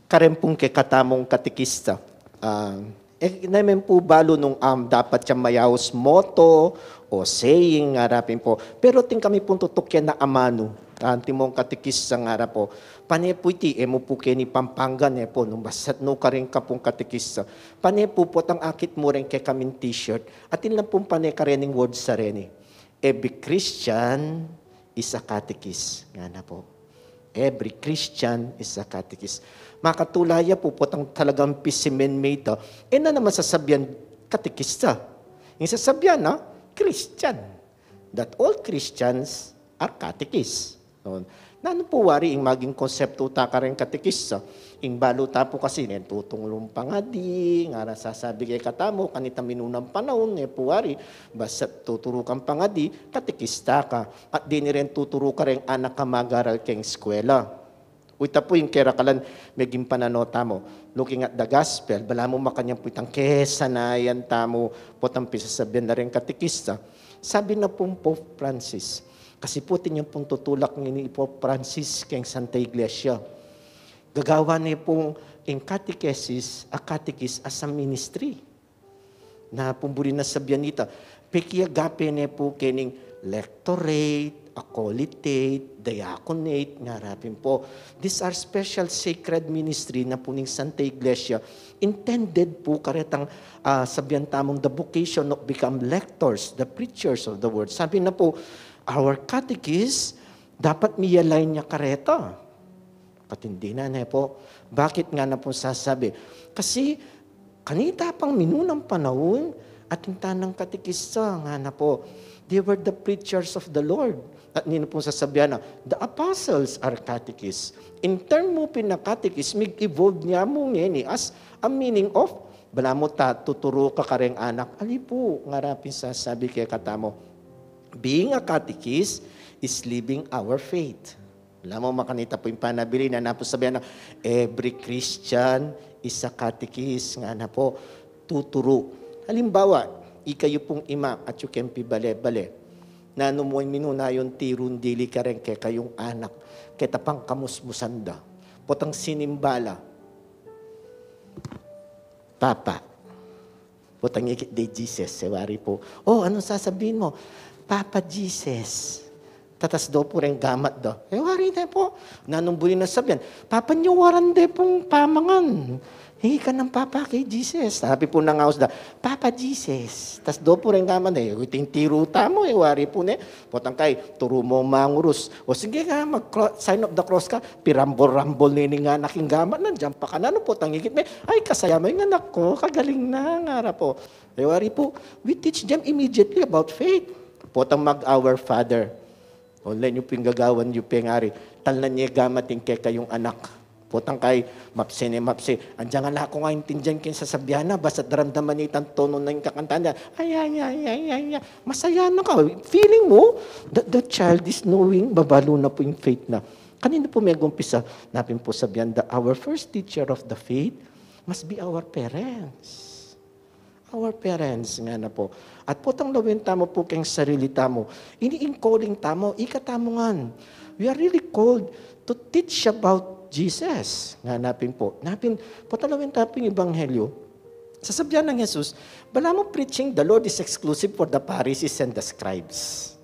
karempong ke katamong katikista. Namin po balo nung dapat siya mayawos moto o saying harapin po. Pero ting kami po tutukyan na amano. Timong katikista nga harap po. Pane po iti, emo po ni Pampangan po, nung basat no ka rin ka pong katikista. Pane po po ang akit mo rin kay kaming t-shirt. At ilan pong pane ka rin words sa rin. Every Christian is a catechist. Nga na po. Every Christian is a catechist. Makatulaya po po ang talagang pisimen mate. Na naman sasabihan, katekista. Yung sasabihan na, Christian. That all Christians are catechists. Nano po wari yung maging konsepto ta ka rin katekista. Yung baluta po kasi, tutulong pa nga di, nga sasabi kay katamo, kanita minunang panahon, po wari, basta tuturukan pa nga di, katekista ka. At di ni rin tuturo ka rin anak ka mag-aral kayong eskwela. Uita po yung kerakalan, meging pananota mo. Looking at the gospel, bala mo makanyang po itang kesanayan tamo, potang pisasabihan na rin katekista. Sabi na pong Pope Francis, kasi po yung pong tutulak ni Pope Francis kayong Santa Iglesia. Gagawa niya pong in catechesis, a catechist as a ministry. Na pumburi na sabihan nita, pekiagape niya po kining lectorate, acolytate, diaconate, nga harapin po. These are special sacred ministry na puning Santa Iglesia. Intended po karetang sabihan tamong the vocation of become lectors, the preachers of the word. Sabi na po, our catechist, dapat miyalay niya kareta. Patindi na po. Bakit nga na po sasabi? Kasi kanita pang minunang panahon at yung tanang katekista nga na po, they were the preachers of the Lord. At nino pong sasabihan na, the apostles are catechists. In term mo pinakatechist, mag-evolve niya mo ngayon as a meaning of, bala mo tuturo ka kareng anak. Ali po, ngarapin sasabi kay katamo, being a catechist is living our faith. Alam mo, makanita po yung panabili na naposabihan na every Christian is a catechist. Nga na po, tuturo. Halimbawa, ikayo pong ima at yung kempi bale-bale. Na numuin minuna yung tirun dili ka rin kay kayong anak. Kita pang kamusmusanda. Potang sinimbala. Papa. Potang ikit de Jesus. Sewari po. Oh, anong sasabihin mo? Papa Jesus. Tatas do po rin gamat do. Wari na po. Nanumbuli na sabihan. Papa niyo waran de pong pamangan. Hingi ka ng Papa kay Jesus. Sabi po ng house da, Papa Jesus. Tas do po rin gaman Iting tiruta mo wari po potang kay, turo mo mangurus. O sige nga, sign of the cross ka. Pirambol-rambol nini nga naking gaman. Nandiyan pa ka na. Ano po, tangigit ay, kasaya mo yung anak ko. Kagaling na nga po. Wari po, we teach them immediately about faith. Potang mag-our Father. Online yung pinggagawan yung pingari. Talan niya gamating kay kayong anak. Potang kay mapse. Andiyan nga ako nga intindihan kayo sa sabihan na, basta daramdaman niya itang tono na yung kakantanda. Ay. Masaya na ka. Feeling mo that the child is knowing, babalo na po yung faith na. Kanina po may gumpisa, napin po sabihan that our first teacher of the faith must be our parents. Our parents nga na po. At potang lawin tamo po kayong sarili tamo. Ini-calling tamo, ikatamongan. We are really called to teach about Jesus. Nga napin po. Potalawin taping ebanghelyo. Sasabihan ng Jesus, bala mo preaching, the Lord is exclusive for the Pharisees and the scribes.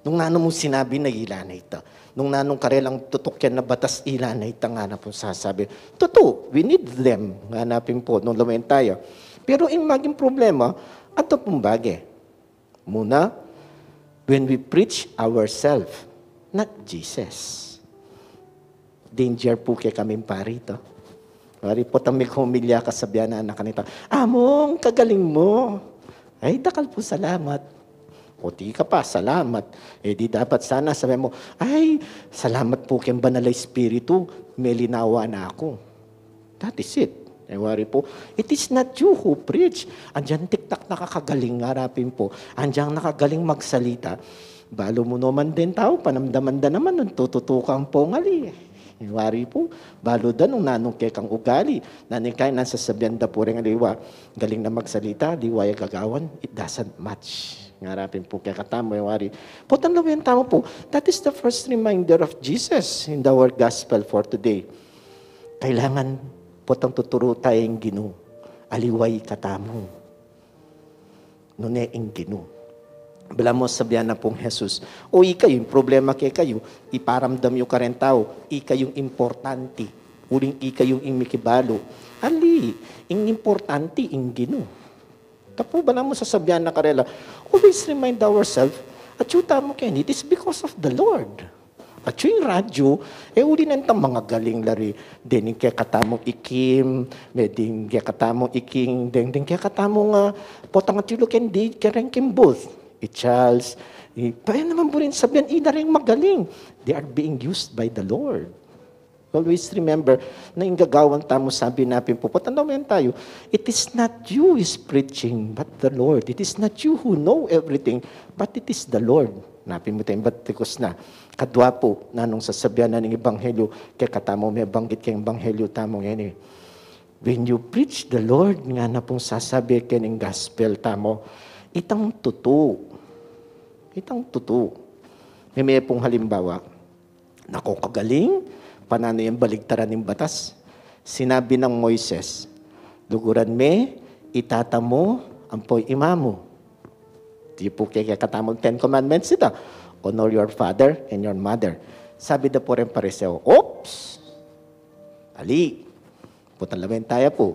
Nung nanong mo sinabi na ilanay ito. Nung nanong karelang tutukyan na batas ilanay ito, nga na po sasabi. Totoo, we need them. Nga napin po, nung lumayan tayo. Pero yung maging problema, ato pong bagay. Muna, when we preach ourselves, not Jesus. Danger po kay kaming parito. Mari po tamig humilya kasabihan na anak kanita, Among, kagaling mo. Ay, dakal po salamat. O di ka pa, salamat. Di dapat sana sabi mo, ay, salamat po kay Banal Espiritu, may linawa na ako. That is it. Wari po, it is not you who preach. Andiyan tiktak nakakagaling harapin po. Andiyan nakagaling magsalita. Balo mo naman din tao, panamdaman da naman, nung tututukang pongali. Wari po, balo da nung nanong kekang ugali. Nanikay nang sasabihan da po rin aliwa. Galing na magsalita, liwaya gagawan, it doesn't match. Ngarapin po kaya katamo yung wari. Putan lawin tamo po, that is the first reminder of Jesus in our gospel for today. Kailangan potang tuturo tayong Ginoo. Aliway katamo. Nune ing Ginoo. Bala mo sabihan na pong Jesus, o ika yung problema kay kayo, iparamdam yung karen tao, ika yung importante. Uling ika yung imikibalo. Ali, ing importante ing Ginoo. Tapo ba na mo sasabihan na karela, always remind ourselves, at yung tamo kayo, it is because of the Lord. At yung radyo, uli nantang mga galing lari. Din kaya katamong ikim, din kaya katamong iking, din kaya katamong potang at yulukin, di kaya rin both. Charles, kaya naman po rin sabihan, ina rin magaling. They are being used by the Lord. Always remember, na yung gagawang tamo sabi natin po, patanawain tayo, it is not you who is preaching, but the Lord. It is not you who know everything, but it is the Lord. Napin mo tayong batikos na. Kadwa po, na nung sasabihan na ng Ebanghelyo, kaya katamo may banggit kayong Ebanghelyo, tamo yan eh. When you preach the Lord, nga na pong sasabi kayo ng gospel, tamo, itang totoo. Itang totoo. May pong halimbawa, nakokagaling, panano yung baligtaran ng batas. Sinabi ng Moises, luguran me, itatamo, ampoy imamo. Di po kaya katamong 10 Commandments ito. Honor your father and your mother. Sabi na po rin pareseo, oops! Ali, putang lamin tayo po.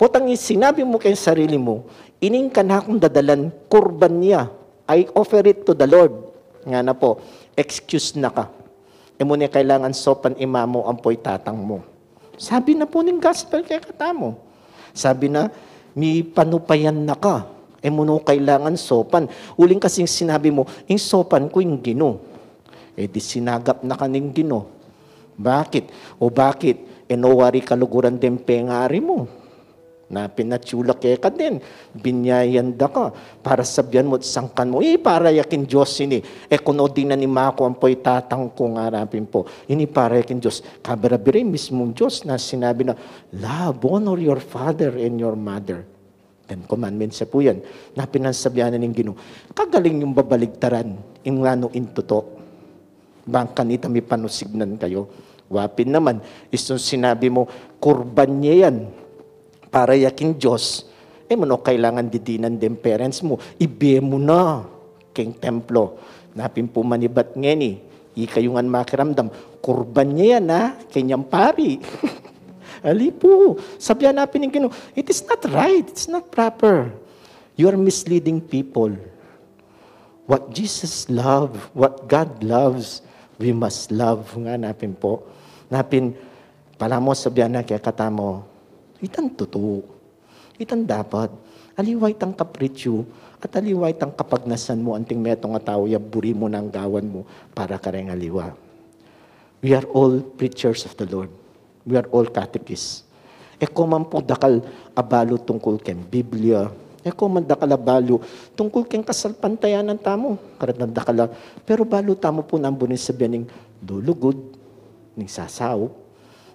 Putang sinabi mo kay sarili mo, ining ka na akong dadalan, kurban niya. I offer it to the Lord. Nga na po, excuse na ka. E muna kailangan sopan imamo ang po'y tatang mo. Sabi na po ng gospel kay katamo. Sabi na, may panupayan na ka. E muna kailangan sopan. Uling kasing sinabi mo, yung sopan ko yung Ginoo. E di sinagap na ka ng Ginoo. Bakit? O bakit? E no wari kaluguran din pengari mo. Na pinatsula kaya ka din. Binyayanda ka. Para sabihan mo, sangkan mo, para yakin Diyos ini. Kuno din na ni Mako ang po'y tatang kong harapin po. Ini para yakin Diyos. Kabarabiri mismong Diyos na sinabi na, love, honor your father and your mother. Ten Commandments po yan. Na pinansabihan na ng Ginoo. Kagaling yung babaligtaran. Yung ano intuto. Bangka nita may panusignan kayo. Wapin naman. Isong sinabi mo, kurban niya yan. Para yakin Diyos, mano kailangan didinan din parents mo. Ibe mo na king templo. Napin po manibat ngeni. Ikayungan makiramdam. Kurban niya yan ha. Kanyang pari. Ali po. Sabihan natin ng Ginoo, it is not right. It's not proper. You are misleading people. What Jesus loved, what God loves, we must love. Nga napin po. Napin, pala mo sabihan na kaya katamo, itang totoo. Itang dapat. Aliway tang kapritsyo at aliway tang kapagnasan mo anting metong ataw buri mo ng gawan mo para kareng aliwa. We are all preachers of the Lord. We are all catechists. Kuman po dakal abalo tungkol ken Biblia. Kuman dakal abalo tungkol ken kasalpantayanan tamo. Karat dakala. Pero balo tamo po nang bunin sabihan ng dulugod, ng sasaw,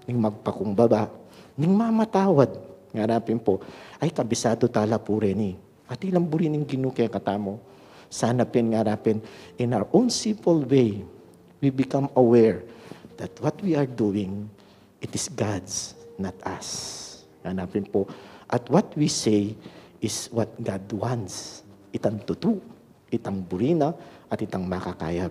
ng magpakumbaba, ning mamatawad, ngarapin po, ay kabisado tala po rin eh. At ilang buri ng Ginoo kaya katamo. Sana ngarapin, in our own simple way, we become aware that what we are doing, it is God's, not us. Ngarapin po, at what we say is what God wants. Itang tutu, itang burina, at itang makakayap.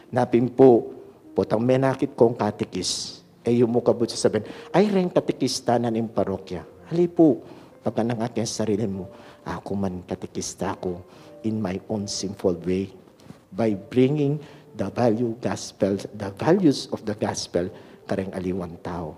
Napin po, potang menakit kong katikis, yung mukabot sa sabihin, ay rin katikista na ng parokya. Hali po, pagka nang aking sarili mo, ako man katikista ako in my own sinful way by bringing the values of the gospel kareng aliwang tao.